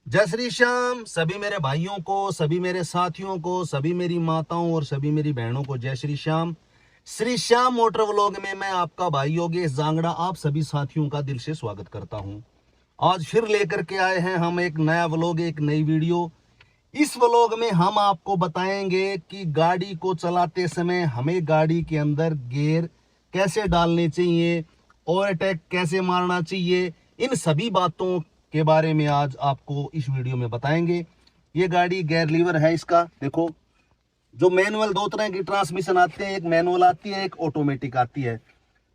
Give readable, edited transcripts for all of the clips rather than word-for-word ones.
जय श्री श्याम। सभी मेरे भाइयों को, सभी मेरे साथियों को, सभी मेरी माताओं और सभी मेरी बहनों को जय श्री श्याम। श्री श्याम मोटर व्लॉग में मैं आपका भाई योगेश जांगड़ा आप सभी साथियों का दिल से स्वागत करता हूं। आज फिर लेकर के आए हैं हम एक नया व्लॉग, एक नई वीडियो। इस व्लॉग में हम आपको बताएंगे कि गाड़ी को चलाते समय हमें गाड़ी के अंदर गियर कैसे डालने चाहिए, ओवरटेक कैसे मारना चाहिए, इन सभी बातों के बारे में आज आपको इस वीडियो में बताएंगे। ये गाड़ी गियर लीवर है इसका, देखो। जो मैनुअल, दो तरह की ट्रांसमिशन आते हैं, एक मैनुअल आती है, एक ऑटोमेटिक आती है।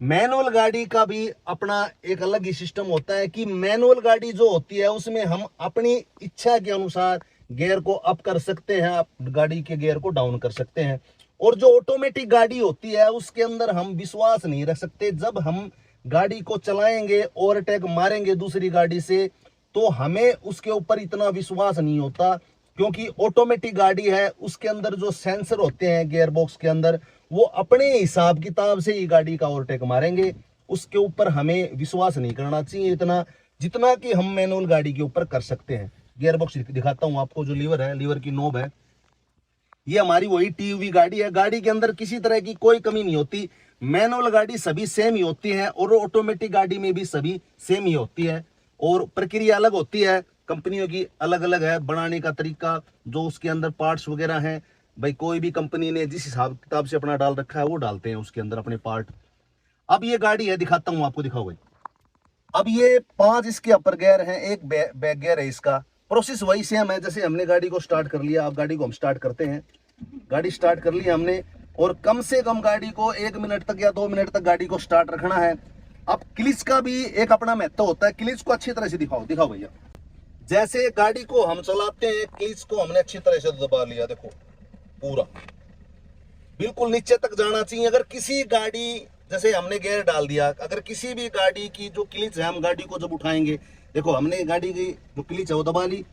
मैनुअल गाड़ी का भी अपना एक अलग ही सिस्टम होता है कि मैनुअल गाड़ी जो होती है उसमें हम अपनी इच्छा के अनुसार गियर को अप कर सकते हैं, आप गाड़ी के गियर को डाउन कर सकते हैं। और जो ऑटोमेटिक गाड़ी होती है उसके अंदर हम विश्वास नहीं रख सकते। जब हम गाड़ी को चलाएंगे, ओवरटेक मारेंगे दूसरी गाड़ी से, तो हमें उसके ऊपर इतना विश्वास नहीं होता, क्योंकि ऑटोमेटिक गाड़ी है, उसके अंदर जो सेंसर होते हैं गियर बॉक्स के अंदर, वो अपने हिसाब किताब से ही गाड़ी का ओवरटेक मारेंगे। उसके ऊपर हमें विश्वास नहीं करना चाहिए इतना, जितना कि हम मैनुअल गाड़ी के ऊपर कर सकते हैं। गियर बॉक्स दिखाता हूं आपको। जो लीवर है, लीवर की नोब है, ये हमारी वही टीयूवी गाड़ी है। गाड़ी के अंदर किसी तरह की कोई कमी नहीं होती। मैनुअल गाड़ी सभी सेम ही होती है और ऑटोमेटिक गाड़ी में भी सभी सेम ही होती है, और प्रक्रिया अलग होती है, कंपनियों की अलग अलग है बनाने का तरीका। जो उसके अंदर पार्ट्स वगैरह हैं, भाई कोई भी कंपनी ने जिस हिसाब किताब से अपना डाल रखा है वो डालते हैं उसके अंदर अपने पार्ट। अब ये गाड़ी है, दिखाता हूं आपको, दिखाओ भाई। अब ये 5 इसके अपर गियर हैं, एक बैक गियर है इसका। प्रोसेस वही सेम है, जैसे हमने गाड़ी को स्टार्ट कर लिया। अब गाड़ी को हम स्टार्ट करते हैं, गाड़ी स्टार्ट कर ली हमने, और कम से कम गाड़ी को 1 मिनट तक या 2 मिनट तक गाड़ी को स्टार्ट रखना है। अब क्लिच का भी एक अपना महत्व होता है। क्लिच को अच्छी तरह से दिखाओ, दिखाओ भैया। जैसे गाड़ी को हम चलाते हैं, क्लिच को हमने अच्छी तरह से दबा लिया, देखो पूरा बिल्कुल नीचे तक जाना चाहिए। अगर किसी गाड़ी, जैसे हमने गियर डाल दिया, अगर किसी भी गाड़ी की जो क्लिच है, हम गाड़ी को जब उठाएंगे, देखो हमने गाड़ी की जो क्लिच है वो दबा ली।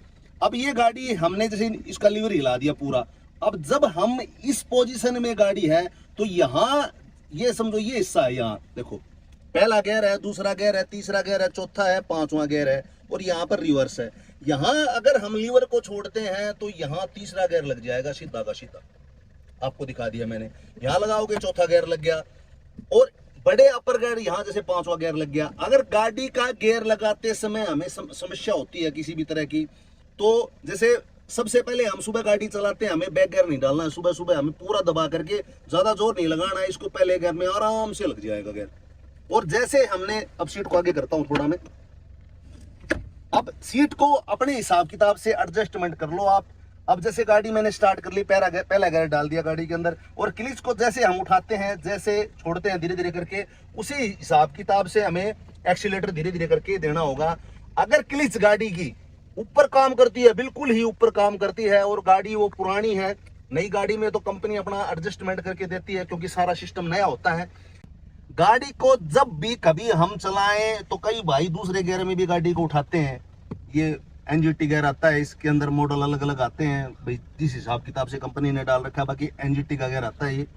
अब ये गाड़ी हमने जैसे इसका लीवर हिला दिया पूरा। अब जब हम इस पोजीशन में गाड़ी है, तो यहाँ ये समझो ये हिस्सा है, यहाँ देखो पहला गियर है, दूसरा गियर है, तीसरा गियर है, चौथा है, पांचवा गियर है, और यहाँ पर रिवर्स है। यहाँ अगर हम लीवर को छोड़ते हैं तो यहाँ तीसरा गियर लग जाएगा, सीधा का सीधा। आपको दिखा दिया मैंने। यहाँ लगाओगे चौथा गियर लग गया, और बड़े अपर गियर यहाँ जैसे पांचवा गियर लग गया। अगर गाड़ी का गियर लगाते समय हमें समस्या होती है किसी भी तरह की, तो जैसे सबसे पहले हम सुबह गाड़ी चलाते हैं, हमें बैक गियर नहीं डालना है। सुबह सुबह हमें पूरा दबा करके, ज्यादा जोर नहीं लगाना है इसको, पहले गियर में आराम से लग जाएगा गियर। और जैसे हमने, अब सीट को आगे करता हूं थोड़ा मैं, अब सीट को अपने हिसाब किताब से एडजस्टमेंट कर लो आप। अब जैसे गाड़ी मैंने स्टार्ट कर ली, पहला गियर डाल दिया गाड़ी के अंदर, और क्लिच को जैसे हम उठाते हैं, जैसे छोड़ते हैं धीरे धीरे करके, उसी हिसाब किताब से हमें एक्सीलेटर धीरे धीरे करके देना होगा। अगर क्लिच गाड़ी की ऊपर काम करती है, बिल्कुल ही ऊपर काम करती है, और गाड़ी वो पुरानी है, नई गाड़ी में तो कंपनी अपना एडजस्टमेंट करके देती है, क्योंकि सारा सिस्टम नया होता है। गाड़ी को जब भी कभी हम चलाएं तो कई भाई दूसरे गियर में भी गाड़ी को उठाते हैं। ये एनजीटी गियर आता है, इसके अंदर मॉडल अलग अलग आते हैं, भाई जिस हिसाब किताब से कंपनी ने डाल रखा है, बाकी एनजीटी का गियर आता है ये।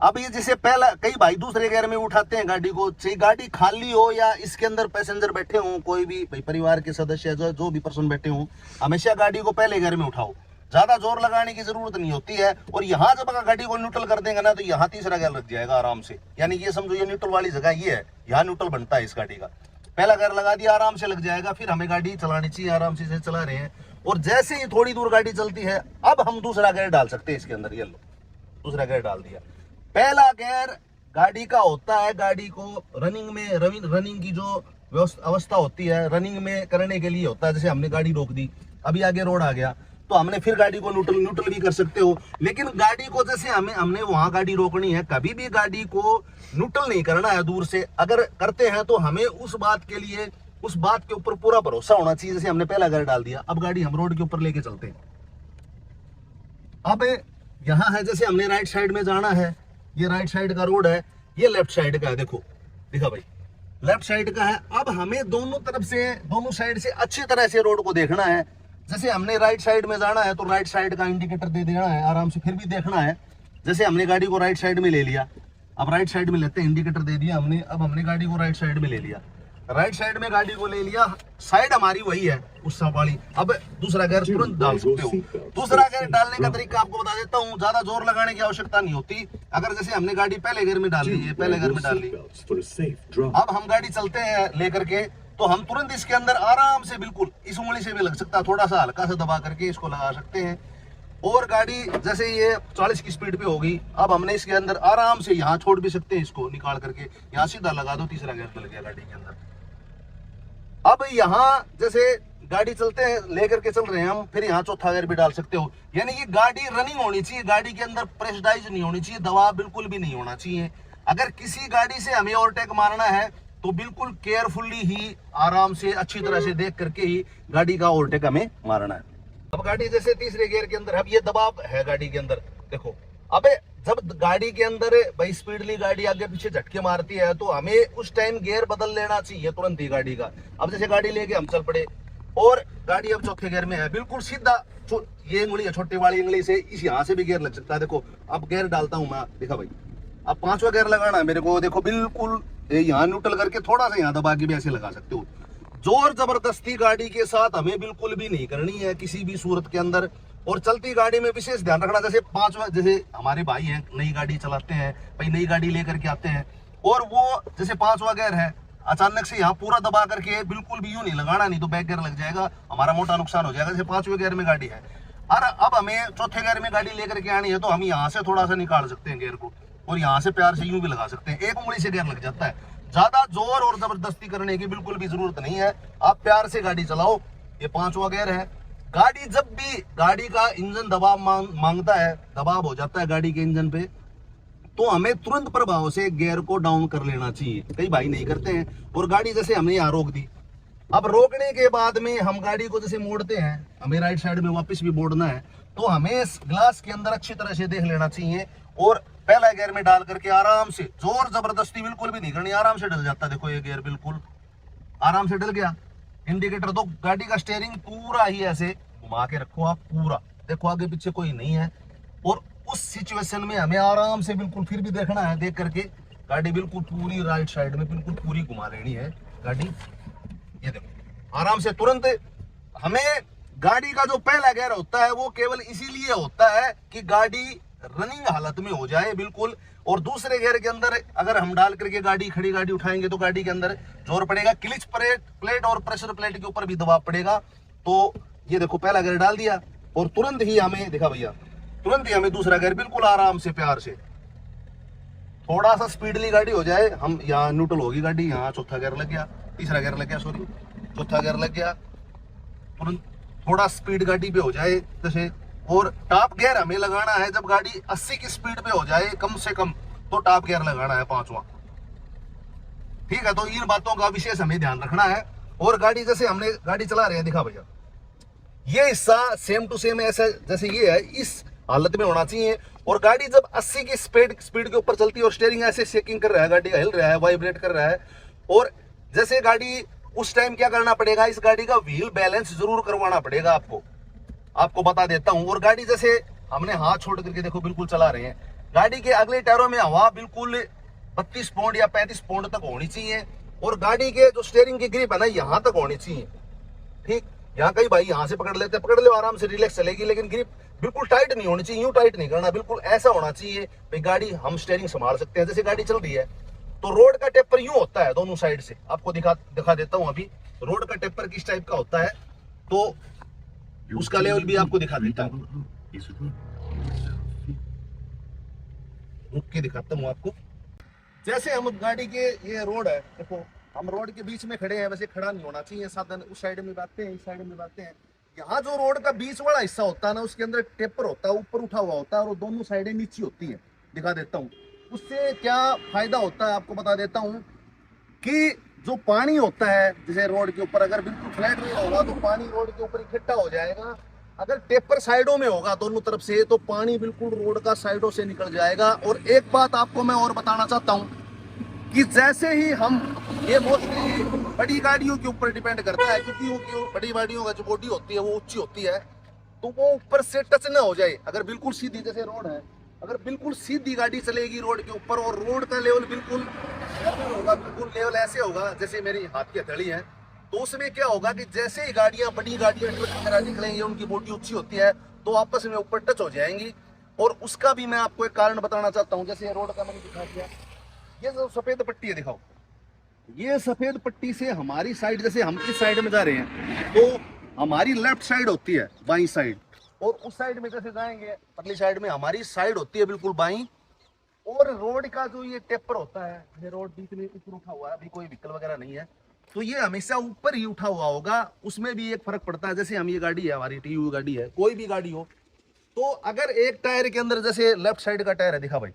अब ये जैसे पहला, कई भाई दूसरे गियर में उठाते हैं गाड़ी को, चाहे गाड़ी खाली हो या इसके अंदर पैसेंजर बैठे हों, कोई भी भाई परिवार के सदस्य जो भी पर्सन बैठे हों, हमेशा गाड़ी को पहले गियर में उठाओ। ज्यादा जोर लगाने की जरूरत नहीं होती है। और यहाँ जब अगर गाड़ी को न्यूट्रल कर देंगे ना, तो यहाँ तीसरा गियर लग जाएगा आराम से। यानी ये समझो ये न्यूट्रल वाली जगह ये है, यहाँ न्यूट्रल बनता है इस गाड़ी का। पहला गियर लगा दिया, आराम से लग जाएगा। फिर हमें गाड़ी चलानी चाहिए, आराम से चला रहे हैं, और जैसे ही थोड़ी दूर गाड़ी चलती है, अब हम दूसरा गियर डाल सकते हैं इसके अंदर। ये लो, दूसरा गियर डाल दिया। पहला गियर गाड़ी का होता है, गाड़ी को रनिंग में, रनिंग की जो अवस्था होती है, रनिंग में करने के लिए होता है। जैसे हमने गाड़ी रोक दी, अभी आगे रोड आ गया, तो हमने फिर गाड़ी को न्यूट्रल भी कर सकते हो। लेकिन गाड़ी को जैसे हमने वहां गाड़ी रोकनी है, कभी भी गाड़ी को न्यूट्रल नहीं करना है दूर से। अगर करते हैं तो हमें उस बात के लिए, उस बात के ऊपर पूरा भरोसा होना चाहिए। जैसे हमने पहला गियर डाल दिया, अब गाड़ी हम रोड के ऊपर लेके चलते हैं। अब यहाँ है, जैसे हमने राइट साइड में जाना है, ये राइट साइड का रोड है, ये लेफ्ट साइड का है, देखो दिखा भाई, लेफ्ट साइड का है। अब हमें दोनों तरफ से, दोनों साइड से अच्छी तरह से रोड को देखना है। जैसे हमने राइट साइड में जाना है, तो राइट साइड का इंडिकेटर दे देना है आराम से। फिर भी देखना है, जैसे हमने गाड़ी को राइट साइड में ले लिया, अब राइट साइड में लेते हैं, इंडिकेटर दे दिया हमने, अब हमने गाड़ी को राइट साइड में ले लिया। राइट साइड में गाड़ी को ले लिया, साइड हमारी वही है उस सब वाली। अब दूसरा गियर तुरंत डाल सकते हो। दूसरा गियर डालने का तरीका आपको बता देता हूँ, ज्यादा जोर लगाने की आवश्यकता नहीं होती। अगर जैसे हमने गाड़ी पहले गियर में डाल ली है, पहले गियर में डाल ली, अब हम गाड़ी चलते हैं लेकर के, तो हम तुरंत इसके अंदर आराम से, बिल्कुल इस उंगली से भी लग सकता है, थोड़ा सा हल्का सा दबा करके इसको लगा सकते हैं। और गाड़ी जैसे ये 40 की स्पीड पे होगी, अब हमने इसके अंदर आराम से यहाँ छोड़ भी सकते हैं, इसको निकाल करके यहाँ सीधा लगा दो, तीसरा गियर डल गया गाड़ी के अंदर। अब यहाँ जैसे गाड़ी चलते हैं लेकर के चल रहे हैं हम, फिर यहाँ चौथा गियर भी डाल सकते हो। यानी कि गाड़ी रनिंग होनी चाहिए, गाड़ी के अंदर प्रेशराइज नहीं होनी चाहिए, दबाव बिल्कुल भी नहीं होना चाहिए। अगर किसी गाड़ी से हमें ओवरटेक मारना है तो बिल्कुल केयरफुली ही, आराम से, अच्छी तरह से देख करके ही गाड़ी का ओवरटेक हमें मारना है। अब गाड़ी जैसे तीसरे गियर के अंदर, अब ये दबाव है गाड़ी के अंदर, देखो। अब जब गाड़ी के अंदर भाई स्पीडली गाड़ी आगे पीछे झटके मारती है तो हमें उस टाइम गियर बदल लेना चाहिए तुरंत ही गाड़ी का। अब जैसे गाड़ी लेके हम चल पड़े और गाड़ी अब चौथे गियर में है, बिल्कुल सीधा ये उंगली है, छोटी वाली उंगली से इस यहाँ से भी गियर लग सकता है। देखो अब गियर डालता हूँ मैं, देखा भाई, अब पांचवा गियर लगाना है मेरे को, देखो बिल्कुल यहाँ न्यूट्रल करके थोड़ा सा यहाँ दबा के भी ऐसे लगा सकते हो। जोर जबरदस्ती गाड़ी के साथ हमें बिल्कुल भी नहीं करनी है किसी भी सूरत के अंदर। और चलती गाड़ी में विशेष ध्यान रखना, जैसे पांचवा, जैसे हमारे भाई हैं नई गाड़ी चलाते हैं भाई, नई गाड़ी लेकर के आते हैं और वो जैसे पांचवा गियर है, अचानक से यहाँ पूरा दबा करके बिल्कुल भी यूं नहीं लगाना, नहीं तो बैक गियर लग जाएगा, हमारा मोटा नुकसान हो जाएगा। जैसे पांचवे गियर में गाड़ी है और अब हमें चौथे गियर में गाड़ी लेकर के आनी है, तो हम यहाँ से थोड़ा सा निकाल सकते हैं गियर को और यहाँ से प्यार से यूं भी लगा सकते हैं, एक उंगली से गियर लग जाता है। ज्यादा जोर और जबरदस्ती करने की बिल्कुल भी जरूरत नहीं है, आप प्यार से गाड़ी चलाओ। ये पांचवा गियर है। गाड़ी जब भी गाड़ी का इंजन दबाव मांगता है, दबाव हो जाता है गाड़ी के इंजन पे, तो हमें तुरंत प्रभाव से गियर को डाउन कर लेना चाहिए। कई भाई नहीं करते हैं और गाड़ी जैसे हमने यहाँ रोक दी, अब रोकने के बाद में हम गाड़ी को जैसे मोड़ते हैं, हमें राइट साइड में वापस भी मोड़ना है, तो हमें ग्लास के अंदर अच्छी तरह से देख लेना चाहिए और पहला गियर में डाल करके आराम से, जोर जबरदस्ती बिल्कुल भी नहीं करनी, आराम से डल जाता है। देखो ये गियर बिल्कुल आराम से डल गया। इंडिकेटर दो, गाड़ी का स्टीयरिंग पूरा ही ऐसे घुमा के रखो आप, पूरा देखो आगे पीछे कोई नहीं है। और उस सिचुएशन में हमें आराम से बिल्कुल फिर भी देखना है, देख करके गाड़ी बिल्कुल पूरी राइट साइड में बिल्कुल पूरी घुमा लेनी है गाड़ी। ये देखो आराम से तुरंत। हमें गाड़ी का जो पहला गियर होता है वो केवल इसीलिए होता है कि गाड़ी रनिंग हालत में हो जाए बिल्कुल। और दूसरे गियर के अंदर अगर हम डाल करके गाड़ी, खड़ी गाड़ी उठाएंगे तो गाड़ी के अंदर जोर पड़ेगा, क्लिच प्लेट और प्रेशर प्लेट के ऊपर भी दबाव पड़ेगा। तो ये देखो पहला गियर डाल दिया और तुरंत ही हमें, देखा भैया, तुरंत ही हमें दूसरा गियर बिल्कुल आराम से, प्यार से, थोड़ा सा स्पीडली गाड़ी हो जाए, हम यहाँ न्यूट्रल होगी गाड़ी, यहाँ चौथा गियर लग गया, तीसरा गियर लग गया, सॉरी चौथा गियर लग गया, तुरंत थोड़ा स्पीड गाड़ी पे हो जाए जैसे। और टॉप गियर हमें लगाना है जब गाड़ी 80 की स्पीड पे हो जाए कम से कम, तो टॉप गियर लगाना है पांचवा। ठीक है, तो इन बातों का विशेष हमें ध्यान रखना है। और गाड़ी जैसे हमने गाड़ी चला रहे हैं, दिखा भैया, ये हिस्सा सेम टू सेम ऐसा जैसे ये है, इस हालत में होना चाहिए। और गाड़ी जब 80 की स्पीड के ऊपर चलती है और स्टीयरिंग ऐसे शेकिंग कर रहा है, गाड़ी हिल रहा है, वाइब्रेट कर रहा है, और जैसे गाड़ी, उस टाइम क्या करना पड़ेगा, इस गाड़ी का व्हील बैलेंस जरूर करवाना पड़ेगा आपको बता देता हूं। और गाड़ी जैसे हमने हाथ छोड़ करके देखो बिल्कुल चला रहे हैं, गाड़ी के अगले टायरों में हवा बिल्कुल 32 पौंड या 35 पौंड तक होनी चाहिए। और गाड़ी के जो स्टीयरिंग की ग्रिप है ना, यहाँ तक होनी चाहिए। ठीक, यहाँ कई भाई यहाँ से पकड़ लेते हैं, पकड़ लो आराम से, रिलैक्स चलेगी, लेकिन ग्रिप बिल्कुल टाइट नहीं होनी चाहिए, यूं टाइट नहीं करना, बिल्कुल ऐसा होना चाहिए भाई गाड़ी, हम स्टीयरिंग संभाल सकते हैं। जैसे गाड़ी चल रही है तो रोड का टेपर यूं होता है दोनों साइड से, आपको दिखा देता हूं अभी रोड का टेपर किस टाइप का होता है, तो उसका लेवल भी आपको दिखा देता हूं, रुक के दिखाता हूं आपको। जैसे हम गाड़ी के, ये रोड है, देखो हम रोड के बीच में खड़े हैं, वैसे खड़ा नहीं होना चाहिए, साधन उस साइड में बातें हैं, इस साइड में बातें हैं। यहाँ जो रोड का बीच वाला हिस्सा होता है ना, उसके अंदर टेपर होता है, ऊपर उठा हुआ होता है, और दोनों साइडें नीची होती हैं, दिखा देता हूँ। उससे क्या फायदा होता है आपको बता देता हूँ, कि जो पानी होता है जैसे रोड के ऊपर, अगर बिल्कुल फ्लैट नहीं होगा तो पानी रोड के ऊपर इकट्ठा हो जाएगा। अगर टेपर साइडों में होगा दोनों तरफ से, तो पानी बिल्कुल रोड का साइडों से निकल जाएगा। और एक बात आपको मैं और बताना चाहता हूँ कि जैसे ही हम, ये मोस्टली बड़ी गाड़ियों के ऊपर डिपेंड करता है, क्योंकि बड़ी गाड़ियों का जो बॉडी होती है वो ऊंची होती है, तो वो ऊपर से टच ना हो जाए। अगर बिल्कुल सीधी, जैसे रोड है, अगर बिल्कुल सीधी गाड़ी चलेगी रोड के ऊपर और रोड का लेवल बिल्कुल होगा बिल्कुल लेवल ऐसे होगा जैसे मेरी हाथ की हथेली है। तो उसमें क्या होगा कि जैसे ही गाड़ियां, बड़ी गाड़ियां ट्रक वगैरह निकलेंगी, उनकी बॉडी ऊंची होती है तो आपस में ऊपर टच हो जाएंगी। और उसका भी मैं आपको एक कारण बताना चाहता हूँ। जैसे रोड का मैंने दिखा दिया, ये जो सफेद पट्टी है दिखाओ, ये सफेद पट्टी से हमारी साइड, जैसे हम इस साइड में जा रहे हैं तो हमारी लेफ्ट साइड होती है बाईं साइड, और उस साइड में जैसे जाएंगे अगली साइड में हमारी साइड होती है बिल्कुल बाईं। और रोड का जो ये टेपर होता है, ये रोड बीच में ऊपर उठा हुआ है, अभी कोई व्हीकल वगैरह नहीं है तो ये हमेशा ऊपर ही उठा हुआ होगा। उसमें भी एक फर्क पड़ता है। जैसे हम, ये गाड़ी है हमारी टीयू गाड़ी है, कोई भी गाड़ी हो, तो अगर एक टायर के अंदर, जैसे लेफ्ट साइड का टायर है, दिखा भाई,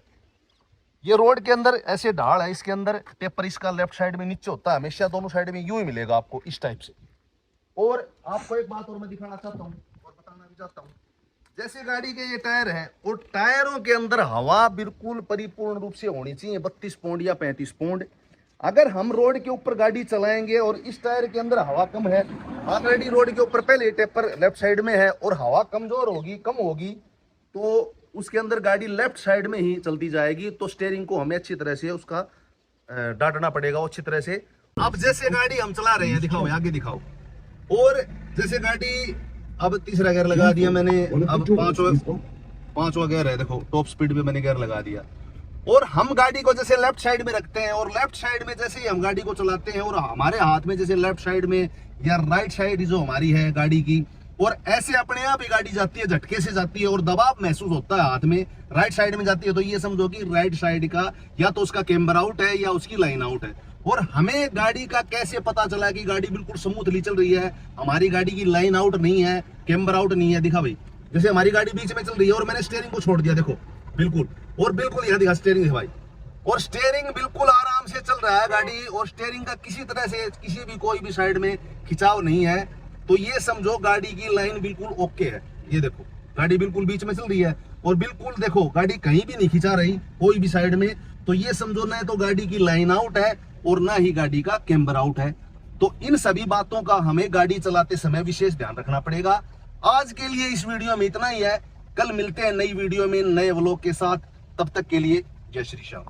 ये रोड के अंदर ऐसे ढाल है, इसके अंदर टेपर इसका लेफ्ट साइड में नीचे होता है, हमेशा दोनों साइड में यूं ही मिलेगा आपको इस टाइप से। और आपको एक बात और मैं दिखाना चाहता हूँ और बताना भी चाहता हूँ। जैसे गाड़ी के ये टायर है, और टायरों के अंदर हवा बिल्कुल परिपूर्ण रूप से होनी चाहिए, 32 पौंड या 35 पौंड। अगर हम रोड के ऊपर गाड़ी चलाएंगे और इस टायर के अंदर हवा कम है, ऑलरेडी रोड के ऊपर पहले टेपर लेफ्ट साइड में है और हवा कमजोर होगी, कम होगी, तो उसके अंदर गाड़ी लेफ्ट साइड में ही चलती जाएगी। तो स्टीयरिंग को हमें अच्छी तरह से उसका डांटना पड़ेगा अच्छी तरह से। अब जैसे गाड़ी हम चला रहे हैं, दिखाओ आगे दिखाओ, और जैसे गाड़ी अब तीसरा गियर लगा दिया मैंने, अब पांचवा गियर है, देखो टॉप स्पीड पे मैंने गियर लगा दिया। और हम गाड़ी को जैसे लेफ्ट साइड में रखते हैं, और लेफ्ट साइड में जैसे ही हम गाड़ी को चलाते हैं और हमारे हाथ में जैसे लेफ्ट साइड में या राइट साइड जो हमारी है गाड़ी की, और ऐसे अपने आप ही गाड़ी जाती है, झटके से जाती है और दबाव महसूस होता है हाथ में, राइट साइड में जाती है, तो ये समझो कि राइट साइड का या तो उसका कैम्बर आउट है या उसकी लाइन आउट है। और हमें गाड़ी का कैसे पता चला कि गाड़ी बिल्कुल स्मूथली चल रही है, हमारी गाड़ी की लाइन आउट नहीं है, कैम्बर आउट नहीं है? दिखा भाई, जैसे हमारी गाड़ी बीच में चल रही है और मैंने स्टीयरिंग को छोड़ दिया, देखो बिल्कुल, और बिल्कुल यहाँ दिखा स्टीयरिंग है भाई, और स्टीयरिंग बिल्कुल आराम से चल रहा है गाड़ी, और स्टीयरिंग का किसी तरह से किसी भी कोई भी साइड में खिंचाव नहीं है। तो ये समझो गाड़ी की लाइन बिल्कुल ओके है। ये देखो गाड़ी बिल्कुल बीच में चल रही है और बिल्कुल देखो गाड़ी कहीं भी नहीं खिंचा रही कोई भी साइड में, तो ये समझो ना तो गाड़ी की लाइन आउट है और ना ही गाड़ी का कैम्बर आउट है। तो इन सभी बातों का हमें गाड़ी चलाते समय विशेष ध्यान रखना पड़ेगा। आज के लिए इस वीडियो में इतना ही है, कल मिलते हैं नई वीडियो में नए व्लॉग के साथ, तब तक के लिए जय श्री श्याम।